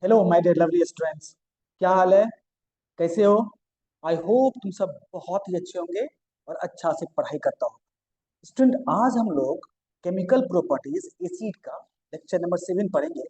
Hello my dear lovely students. क्या हाल है? कैसे हो? आई होप तुम सब बहुत ही अच्छे होंगे और अच्छा से पढ़ाई करता हो। स्टूडेंट, आज हम लोग केमिकल प्रॉपर्टीज एसिड का लेक्चर नंबर 7 पढ़ेंगे।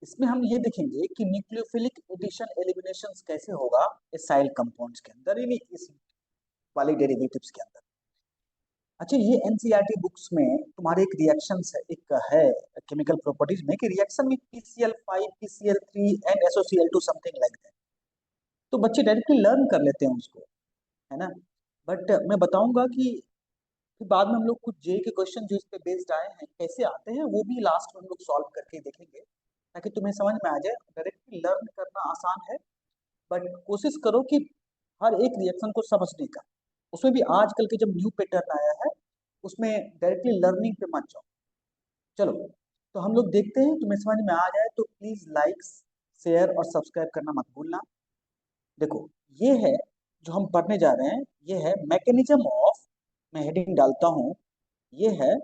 इसमें हम ये देखेंगे कि न्यूक्लियोफिलिक एडिशन एलिमिनेशन कैसे होगा एसाइल कंपाउंड्स के अंदर, यानी इस वाले डेरिवेटिव्स के अंदर। अच्छा, ये एनसीईआरटी बुक्स में तुम्हारे एक रिएक्शंस है, एक है केमिकल प्रॉपर्टीज में कि रिएक्शन में PCl5 PCl3 and SOCl2 something like that. तो बच्चे डायरेक्टली लर्न कर लेते हैं उसको, है ना। बट मैं बताऊंगा कि फिर बाद में हम लोग कुछ जे के क्वेश्चन जो इस पे बेस्ड आए हैं कैसे आते हैं वो भी लास्ट में हम लोग सॉल्व करके देखेंगे, ताकि तुम्हें समझ में आ जाए। डायरेक्टली लर्न करना आसान है, बट कोशिश करो कि हर एक रिएक्शन को समझने का। उसमें भी आजकल के जब न्यू पैटर्न आया है उसमें डायरेक्टली लर्निंग पे मत जाओ। चलो, तो हम लोग देखते हैं, तुम्हें समझ में आ जाए तो प्लीज लाइक, शेयर और सब्सक्राइब करना मत भूलना। देखो, ये है जो हम पढ़ने जा रहे हैं, ये है मैकेनिज्म ऑफ, मैं हेडिंग डालता हूं, ये है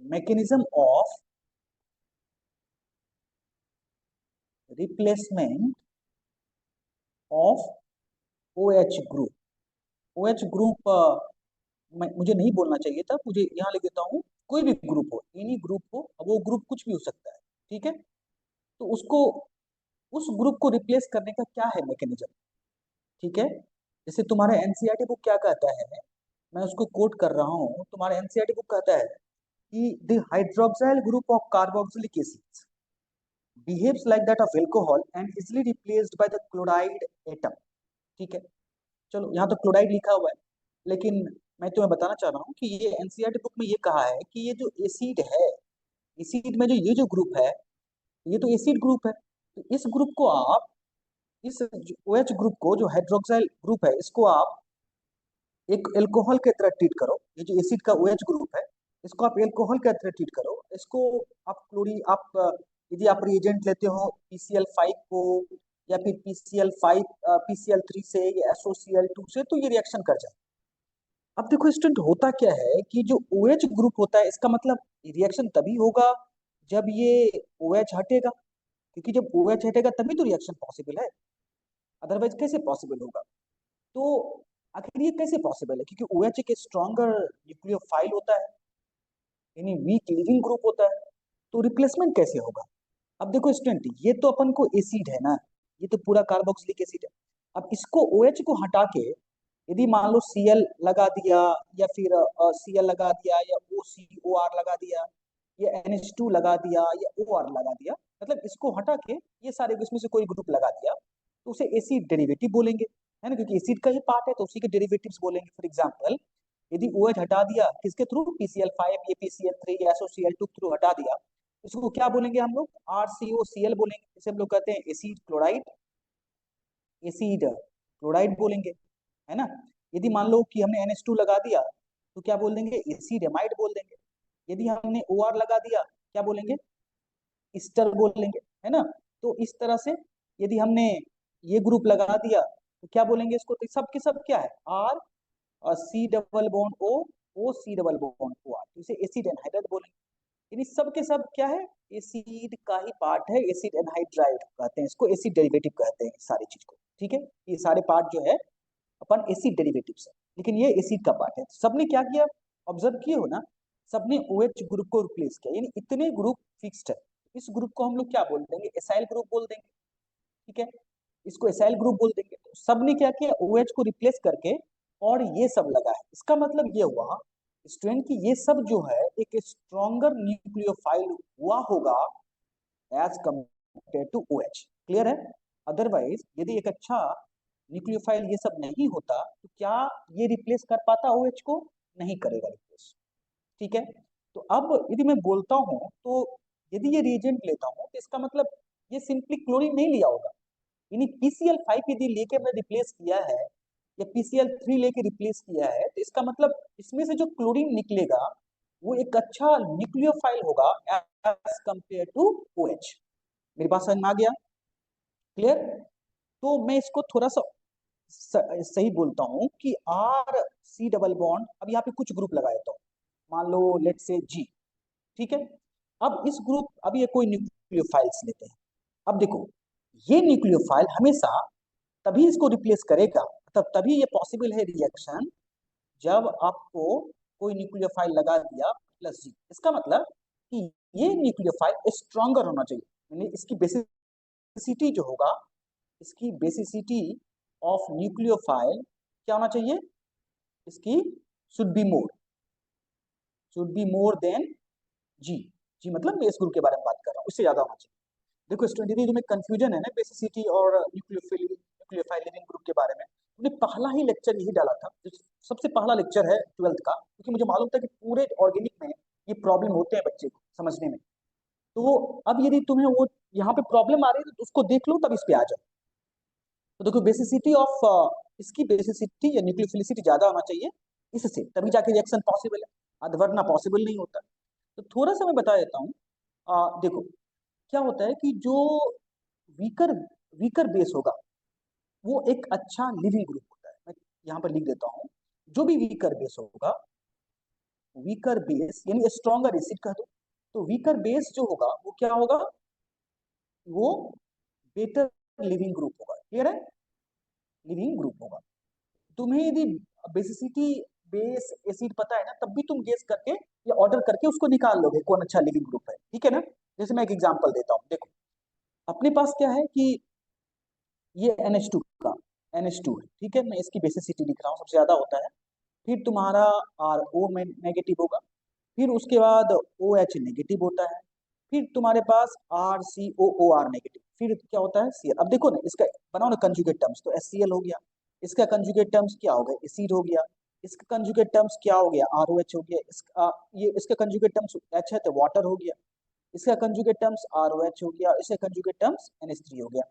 mechanism of replacement of OH group. OH group मुझे नहीं बोलना चाहिए था, मुझे यहाँ लिख देता हूँ। कोई भी ग्रुप हो, एनी ग्रुप हो, अब वो ग्रुप कुछ भी हो सकता है, ठीक है। तो उसको, उस ग्रुप को रिप्लेस करने का क्या है मैकेनिज्म, ठीक है। जैसे तुम्हारा एनसीईआरटी बुक क्या कहता है, मैं उसको कोट कर रहा हूँ। तुम्हारा एनसीईआरटी बुक कहता है कि the hydroxyl group of carboxylic acids behaves like that of alcohol and easily replaced by the chloride atom, ठीक है। चलो, यहाँ तो क्लोराइड लिखा हुआ है, लेकिन मैं तुम्हें बताना चाह रहा हूँ कि ये एनसीईआरटी बुक में ये कहा है कि ये जो एसिड है, एसिड में जो ये जो ग्रुप है, ये तो एसिड ग्रुप है। तो इस ग्रुप को आप, इस OH ग्रुप को, जो हाइड्रोक्साइल ग्रुप है, इसको आप एक एल्कोहल के तरह ट्रीट करो। ये जो एसिड का OH ग्रुप है, इसको आप एल्कोहल के तरह ट्रीट करो। इसको आप यदि आप रिएजेंट लेते हो PCl5 को, या फिर PCl5 PCl3 से या SOCl2 से, तो ये रिएक्शन कर जाए। अब देखो स्टूडेंट, होता क्या है कि जो OH ग्रुप होता है, इसका मतलब रिएक्शन तभी होगा जब ये OH हटेगा, क्योंकि जब OH हटेगा तभी तो रिएक्शन पॉसिबल है, अदरवाइज कैसे पॉसिबल होगा। तो आखिर ये कैसे पॉसिबल है? क्योंकि OH एक स्ट्रॉन्गर न्यूक्लियोफाइल होता है, यानी वीक लिविंग ग्रुप होता है। तो रिप्लेसमेंट कैसे होगा? अब देखो स्टूडेंट, ये तो अपन को एसिड है ना, ये तो पूरा कार्बोक्सिलिक एसिड है। अब इसको OH को हटा के यदि मान लो Cl लगा दिया, या फिर Cl लगा दिया, या OCOR लगा दिया, या NH2 लगा दिया, या OR लगा दिया, मतलब इसको हटा के ये सारे इसमें से कोई ग्रुप लगा दिया, तो उसे एसिड डेरिवेटिव बोलेंगे, है ना, क्योंकि एसिड का ही पार्ट है तो उसी के डेरिवेटिव्स बोलेंगे। फॉर एग्जांपल, यदि OH हटा दिया, किसके थ्रू? PCl5 या PCl3 या SOCl2 थ्रू हटा दिया, इसको क्या बोलेंगे हम लोग? RCOCl बोलेंगे। इसे हम लोग कहते हैं एसिड क्लोराइड, एसिड क्लोराइड बोलेंगे, है ना। यदि मान लो कि हमने NH2 लगा दिया, तो क्या बोल देंगे? एसिड एमाइड बोल देंगे। यदि हमने OR लगा दिया, क्या बोलेंगे? ईस्टर बोलेंगे, है ना। तो इस तरह से यदि हमने ये ग्रुप लगा दिया, तो क्या बोलेंगे इसको? तो सब के सब क्या है? R और C double bond O, O C double bond OR, तो इसे एसिड एनहाइड्राइड बोलेंगे। यानी सब के सब क्या है? एसिड का ही पार्ट है, एसिड एनहाइड्राइड कहते हैं इसको, एसिड डेरिवेटिव कहते हैं इस सारी चीज को, ठीक है। ये सारे पार्ट जो है अपन एसिड डेरिवेटिव्स है, लेकिन ये एसिड का पार्ट है। सबने क्या किया, ऑब्जर्व किए हो ना, सबने OH ग्रुप को रिप्लेस किया, यानी इतने ग्रुप फिक्स्ड है। इस ग्रुप को हम लोग क्या बोल देंगे? एसाइल ग्रुप बोल देंगे, ठीक है। इसको एसाइल ग्रुप बोल देंगे। तो सबने क्या किया? OH को रिप्लेस करके और ये सब लगा है। इसका मतलब ये हुआ स्टूडेंट कि ये सब जो है एक स्ट्रॉन्गर न्यूक्लियोफाइल हुआ होगा as compare to OH, clear है। अदरवाइज यदि एक अच्छा न्यूक्लियोफाइल ये सब नहीं होता, तो क्या ये रिप्लेस कर पाता OH को? नहीं करेगा रिप्लेस, ठीक है। तो अब यदि मैं बोलता हूँ, तो यदि ये रिएजेंट लेता हूँ, तो इसका मतलब ये सिंपली क्लोरीन नहीं लिया होगा, यानी PCl5 यदि लेके मैं रिप्लेस किया है, या PCl3 लेके रिप्लेस किया है, तो इसका मतलब इसमें से जो क्लोरीन निकलेगा वो एक अच्छा न्यूक्लियोफाइल होगा एज कंपेयर टू OH। मेरी बात समझ में आ गया? क्लियर? तो मैं इसको थोड़ा सा सही बोलता हूँ कि RC डबल बॉन्ड, अब यहाँ पे कुछ ग्रुप लगा देता हूँ, मान लो लेट से G, ठीक है। अब इस ग्रुप, अब ये कोई न्यूक्लियोफाइल्स लेते हैं। अब देखो, ये न्यूक्लियोफाइल हमेशा तभी इसको रिप्लेस करेगा, मतलब तभी ये पॉसिबल है रिएक्शन, जब आपको कोई न्यूक्लियोफाइल लगा दिया प्लस जी। इसका मतलब कि ये न्यूक्लियोफाइल स्ट्रॉन्गर होना चाहिए, यानी इसकी बेसिसिटी जो होगा, इसकी बेसिसिटी ऑफ न्यूक्लियोफाइल क्या होना चाहिए, इसकी should be more, should be more than जी। जी मतलब मैं इस ग्रुप के बारे में बात कर रहा हूँ, उससे ज्यादा होना चाहिए। देखो स्टूडेंट, यदि तुम्हें कंफ्यूजन है ना बेसिसिटी और न्यूक्लियोफाइल लिविंग ग्रुप के बारे में, तुमने पहला ही लेक्चर यही डाला था, जो सबसे पहला लेक्चर है 12th का, क्योंकि मुझे मालूम था कि पूरे ऑर्गेनिक में ये प्रॉब्लम होते हैं बच्चे को समझने में। तो अब यदि तुम्हें वो यहाँ पे प्रॉब्लम आ रही है तो उसको देख लो, तब इस पे आ जाओ। तो देखो बेसिसिटी ऑफ, इसकी बेसिसिटी या न्यूक्लियोफिलिसिटी ज्यादा होना चाहिए, इससे तभी जाके रिएक्शन पॉसिबल है, वरना पॉसिबल नहीं होता। तो थोड़ा सा मैं बता देता हूँ। देखो क्या होता है कि जो वीकर वीकर बेस होगा, वो एक अच्छा लिविंग ग्रुप होता है। मैं यहाँ पर लिख देता हूँ, जो भी वीकर बेस होगा, वीकर बेस यानी स्ट्रॉन्गर एसिड कह दो, तो वीकर बेस जो होगा वो क्या होगा, वो बेटर लिविंग ग्रुप होगा। क्लियर है, लिविंग ग्रुप होगा। तुम्हें यदि बेसिसिटी बेस एसिड पता है ना, तब भी तुम गेस करके या ऑर्डर करके उसको निकाल लोगे कौन अच्छा लिविंग ग्रुप है, ठीक है ना। जैसे मैं एक एग्जांपल देता हूँ, देखो अपने पास क्या है कि ये NH2 का NH2 है, ठीक है, मैं इसकी बेसिसिटी लिख रहा हूँ, सबसे ज्यादा होता है। फिर तुम्हारा RO में नेगेटिव होगा, फिर उसके बाद OH नेगेटिव होता है, फिर तुम्हारे पास RCOOR नेगेटिव, फिर क्या होता है Cl। अब देखो ना, इसका बनाओ ना कंजुगेट टर्म्स, तो HCl हो गया, इसका कंजुगेट टर्म्स क्या हो गया, एसिड हो गया, इसका कंजुगेट टर्म्स क्या हो गया, ROH हो गया, इसका ये इसका कंजुगेट टर्म्स H है तो वाटर हो गया, इसका कंजुगेट टर्म्स ROH हो गया, इसका कंजुगेट टर्म्स NH3 हो गया।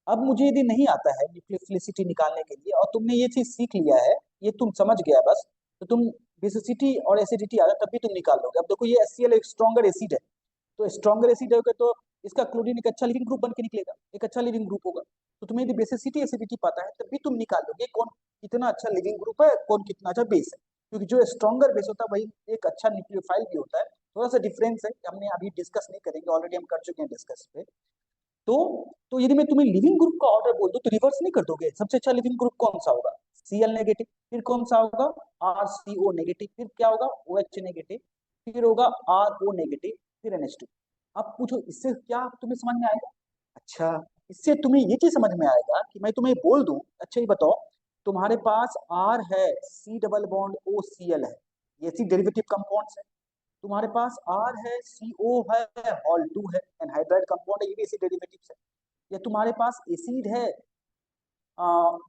अब मुझे यदि नहीं आता है न्यूक्लियोफिलिसिटी निकालने के लिए, और तुमने ये चीज सीख लिया है, ये तुम समझ गया बस, तो तुम बेसिसिटी और एसिडिटी आ जाए तब भी तुम निकाल लोगे। अब देखो ये HCl एक स्ट्रॉन्गर एसिड है, तो स्ट्रॉन्गर एसिड होगा तो इसका क्लोरीन एक अच्छा लिविंग ग्रुप बन के निकलेगा, एक अच्छा लिविंग ग्रुप होगा। तो तुम्हें यदि बेसिसिटी एसिडिटी पता है तब भी तुम निकाल लोगे कौन कितना अच्छा लिविंग ग्रुप है, कौन कितना अच्छा बेस है, क्योंकि जो स्ट्रॉन्गर बेस होता है वही एक अच्छा न्यूक्लियोफाइल भी होता है। थोड़ा सा डिफरेंस है, हमने अभी डिस्कस नहीं करेंगे, ऑलरेडी हम कर चुके हैं डिस्कस पे। तो तो यदि मैं तुम्हें लिविंग ग्रुप का ऑर्डर बोल दूं तो रिवर्स नहीं कर दोगे, सबसे अच्छा लिविंग ग्रुप कौन सा होगा, Cl नेगेटिव, फिर कौन सा होगा RCO नेगेटिव, फिर क्या होगा OH नेगेटिव, फिर होगा RO नेगेटिव, फिर NH2। अब पूछो इससे क्या तुम्हें समझ में आएगा, अच्छा इससे तुम्हें ये चीज समझ में आएगा कि मैं तुम्हें बोल दूं, अच्छा ये बताओ, तुम्हारे पास R है, C डबल बॉन्ड OCl है, ये सी डेरिवेटिव कंपाउंड्स है। तुम्हारे पास R है, CO है, हॉल 2 है, एनहाइड्राइड कंपाउंड है, ये भी एसिड डेरिवेटिव्स है। या तुम्हारे पास एसिड है,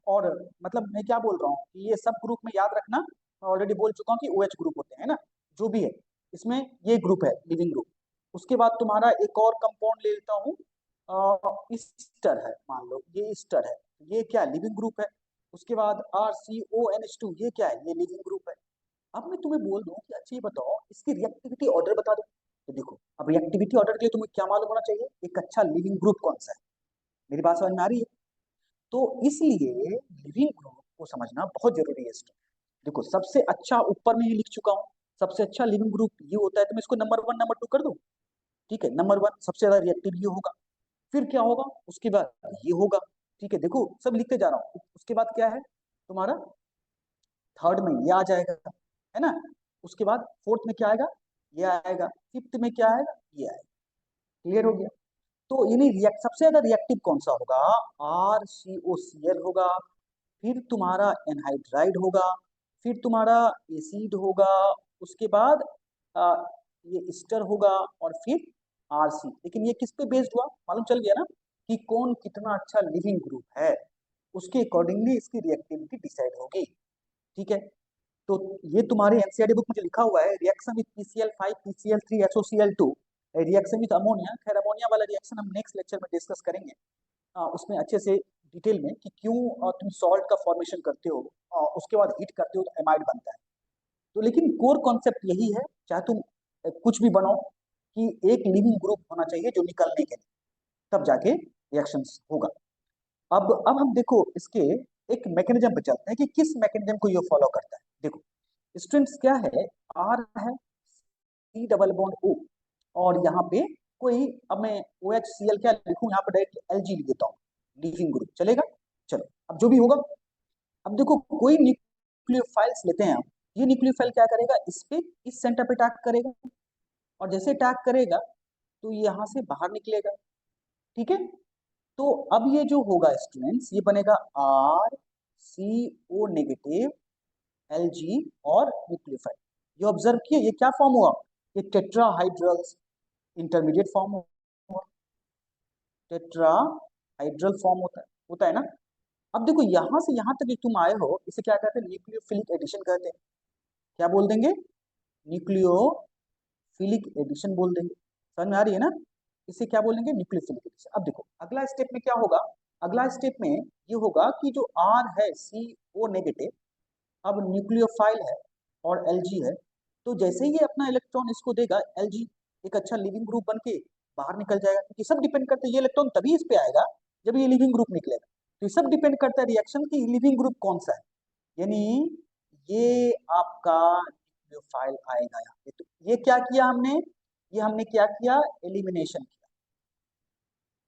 और मतलब मैं क्या बोल रहा हूँ कि ये सब ग्रुप में याद रखना, मैं ऑलरेडी बोल चुका हूँ कि OH ग्रुप होते हैं ना, जो भी है इसमें ये ग्रुप है लिविंग ग्रुप। उसके बाद तुम्हारा एक और कंपाउंड ले लेता हूँ, ईस्टर है, मान लो ये ईस्टर है, ये क्या लिविंग ग्रुप है। उसके बाद RCONH2, ये क्या है, ये लिविंग ग्रुप है। अब मैं तुम्हें बोल दूं कि अच्छा ये बताओ इसकी रिएक्टिविटी ऑर्डर बता दो, तो देखो अब रिएक्टिविटी ऑर्डर के लिए तुम्हें क्या मालूम होना चाहिए, एक अच्छा लिविंग ग्रुप कौन सा है। मेरी बात समझ में आ रही है, तो इसलिए लिविंग ग्रुप को समझना बहुत जरूरी है स्टूडेंट। देखो सबसे अच्छा ऊपर में ही लिख चुका हूँ, सबसे अच्छा लिविंग ग्रुप ये होता है, तो मैं इसको नंबर 1 नंबर 2 कर दूं, ठीक है, नंबर 1 सबसे ज्यादा रिएक्टिव ये होगा, फिर क्या होगा उसके बाद ये होगा, ठीक है, देखो सब लिखते जा रहा हूँ। उसके बाद क्या है तुम्हारा, थर्ड में ये आ जाएगा, है ना, उसके बाद फोर्थ में क्या आएगा, ये आएगा, फिफ्थ में क्या आएगा, ये आएगा। क्लियर हो गया। तो यानी रिएक्ट सबसे ज्यादा रिएक्टिव कौन सा होगा, RCOCl होगा, फिर तुम्हारा एनहाइड्राइड होगा, फिर तुम्हारा एसिड होगा, उसके बाद आ, ये ईस्टर होगा, और फिर RC। लेकिन ये किस पे बेस्ड हुआ, मालूम चल गया ना कि कौन कितना अच्छा लिविंग ग्रुप है, उसके अकॉर्डिंगली इसकी रिएक्टिविटी डिसाइड होगी, ठीक है। तो ये तुम्हारी एनसीईआरटी बुक में जो लिखा हुआ है, reaction with PCl5 PCl3 HOCl2, reaction with ammonia, खैर अमोनिया वाला रिएक्शन हम नेक्स्ट लेक्चर में डिस्कस करेंगे, उसमें अच्छे से डिटेल में कि क्यों तुम सॉल्ट का फॉर्मेशन करते हो, उसके बाद हीट करते हो तो एमाइड बनता है। तो लेकिन कोर कॉन्सेप्ट यही है, चाहे तुम कुछ भी बनाओ, कि एक लिविंग ग्रुप होना चाहिए जो निकलने के लिए, तब जाके रिएक्शंस होगा। अब हम देखो इसके एक मैकेनिज्म पे चलते हैं कि किस मैकेनिज्म को ये फॉलो करता है। देखो स्टूडेंट्स क्या है, आर है, C डबल बॉन्ड O, और यहाँ पे कोई, अब मैं OHCl क्या लिखूं, यहाँ पे डायरेक्ट Lg लिख देता हूँ, लीविंग ग्रुप, चलेगा? चलो, अब जो भी होगा, अब देखो कोई न्यूक्लियोफाइल्स लेते हैं हम, ये न्यूक्लियोफाइल क्या करेगा, इस पे, इस सेंटर पे अटैक करेगा, और जैसे अटैक करेगा तो ये यहाँ से बाहर निकलेगा, ठीक है? तो अब ये जो होगा स्टूडेंट्स, ये बनेगा RCO नेगेटिव Lg और न्यूक्लियोफाइल। ये ऑब्जर्व किए, ये क्या फॉर्म हुआ, ये टेट्राहाइड्रल्स इंटरमीडिएट फॉर्म हुआ, टेट्राहाइड्रल फॉर्म होता है ना। अब देखो यहां से यहां तक तुम आए हो, इसे क्या कहते हैं, न्यूक्लियोफिलिक एडिशन कहते हैं। क्या बोल देंगे, न्यूक्लियोफिलिक एडिशन बोल देंगे। समझ में आ रही है ना? इसे क्या बोलेंगे, न्यूक्लियोफिलिक एडिशन। अब देखो अगला स्टेप में क्या होगा, अगला स्टेप में ये होगा कि जो R है CO नेगेटिव, अब न्यूक्लियोफाइल है और Lg है, तो जैसे ही ये अपना इलेक्ट्रॉन इसको देगा, Lg एक अच्छा लिविंग ग्रुप बन के बाहर निकल जाएगा, क्योंकि सब डिपेंड करता है, ये इलेक्ट्रॉन तभी इस पे आएगा जब ये लिविंग ग्रुप निकलेगा। तो ये सब डिपेंड करता है रिएक्शन की लिविंग ग्रुप कौन सा है, यानी ये आपका न्यूक्लियोफाइल आएगा यहाँ पे। तो ये क्या किया हमने, ये हमने क्या किया, एलिमिनेशन किया।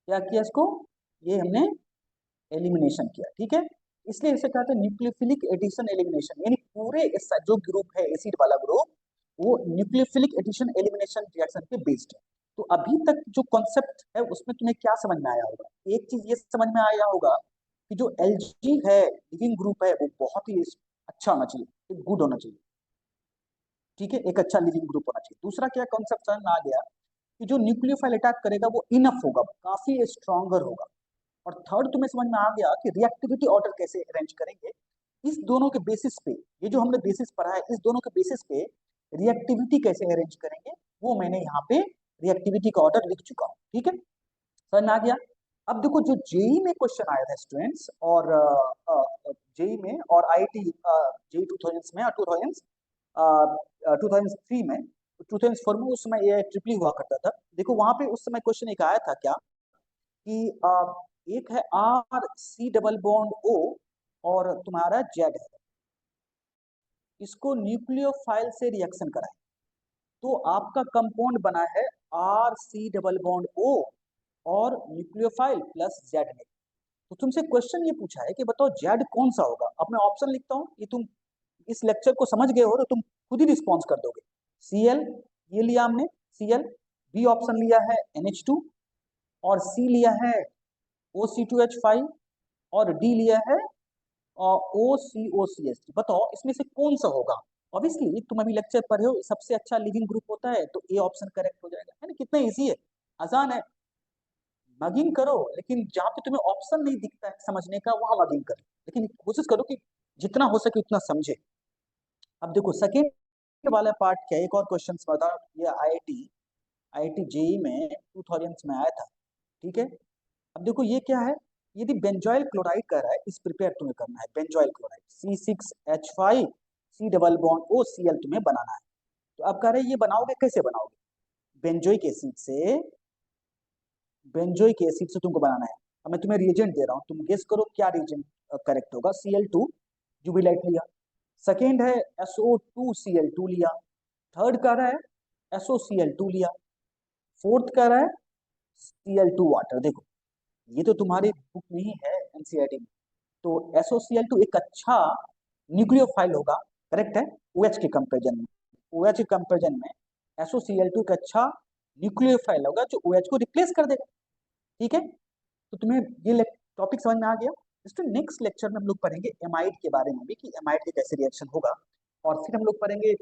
क्या किया इसको, ये हमने एलिमिनेशन किया, ठीक है? इसलिए इसे कहते हैं न्यूक्लियोफिलिक एडिशन एलिमिनेशन, यानी पूरे जो ग्रुप है एसिड वाला ग्रुप, वो न्यूक्लियोफिलिक एडिशन एलिमिनेशन रिएक्शन पे बेस्ड है। तो अभी तक जो कॉन्सेप्ट है उसमें तुम्हें क्या समझ में आया होगा, एक चीज ये समझ में आया होगा कि जो Lg है, लिविंग ग्रुप है, वो बहुत ही अच्छा होना चाहिए, गुड होना चाहिए, ठीक है, एक अच्छा लिविंग ग्रुप होना चाहिए। दूसरा क्या कॉन्सेप्ट समझ में आ गया कि जो न्यूक्लियोफाइल अटैक करेगा वो इनफ होगा, काफी स्ट्रॉन्गर होगा। और थर्ड तुम्हें समझ में आ गया कि रिएक्टिविटी ऑर्डर कैसे अरेंज करेंगे। इस दोनों के बेसिस पे, ये जो हमने बेसिस पढ़ा है, इस दोनों के बेसिस पे रिएक्टिविटी कैसे अरेंज करेंगे, वो मैंने यहाँ पे रिएक्टिविटी का ऑर्डर लिख चुका हूँ, ठीक है? समझ में आ गया? अब देखो जो जेई में क्वेश्चन आया था स्टूडेंट्स, और जेई में और IIT जेई 2000 में और 2003 में, 2004 में, उस समय ये ट्रिपली हुआ करता था। देखो वहां पे उस समय क्वेश्चन एक आया था क्या, कि एक है RC डबल बॉन्ड O और तुम्हारा Z है, इसको न्यूक्लियोफाइल से रिएक्शन कराए, तो आपका कंपाउंड बना है RC डबल बॉन्ड O और न्यूक्लियोफाइल प्लस Z में। तो तुमसे क्वेश्चन ये पूछा है कि बताओ Z कौन सा होगा। अब मैं ऑप्शन लिखता हूँ, ये तुम इस लेक्चर को समझ गए हो तो तुम खुद ही रिस्पॉन्स कर दोगे। Cl, ये लिया हमने Cl, B ऑप्शन लिया है NH2, और C लिया है OC2H5, और डी लिया है OCOCH। बताओ इसमें से कौन सा होगा। ऑब्वियसली तुम अभी लेक्चर पढ़े हो, सबसे अच्छा लिविंग ग्रुप होता है, तो ए ऑप्शन करेक्ट हो जाएगा, है ना? कितना इजी है, आसान है। मगिंग करो, लेकिन जहाँ पे तुम्हें ऑप्शन नहीं दिखता है समझने का, वहां मगिंग करो, लेकिन कोशिश करो कि जितना हो सके उतना समझे। अब देखो सेकेंड वाला पार्ट क्या है, एक और क्वेश्चन बताओ, ये IIT जेई में 2000 में आया था, ठीक है? अब देखो ये क्या है, यदि बेंजोइल क्लोराइड कह रहा है, इस प्रिपेयर तुम्हें करना है, benzoyl chloride C6H5 C double bond OCl तुम्हें बनाना है। तो अब कह रहे हैं ये बनाओगे, कैसे बनाओगे, बेंजोइक एसिड से, बेंजोइक एसिड से तुमको बनाना है। अब मैं तुम्हें रिएजेंट दे रहा हूँ, तुम गेस करो क्या रिएजेंट करेक्ट होगा। Cl2 जुबिलाइट लिया, सेकेंड है SO2Cl2 लिया, थर्ड कह रहा है SOCl2 लिया, फोर्थ कह रहा है Cl2 वाटर। देखो ये तो तुम्हारी बुक में ही है, एनसीईआरटी में। तो SOCl2 एक अच्छा न्यूक्लियोफाइल होगा, करेक्ट है, OH के कंपेरिजन में। OH के कंपेरिजन में SOCl2 एक अच्छा न्यूक्लियोफाइल होगा जो OH को रिप्लेस कर देगा, ठीक है? तो तुम्हें ये टॉपिक समझ में आ गया। इसके नेक्स्ट लेक्चर में हम लोग पढ़ेंगे एमाइड के बारे में भी, कि एमाइड के कैसे रिएक्शन होगा, और फिर हम लोग पढ़ेंगे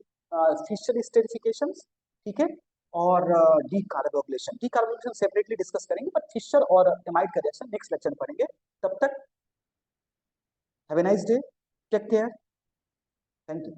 फिशर स्टेरिफिकेशन, ठीक है, और डीकार्बोक्सिलेशन सेपरेटली डिस्कस करेंगे, बट फिशर और एमाइड का रिएक्शन नेक्स्ट लेक्चर में पढ़ेंगे। तब तक have a nice day, take care, thank you.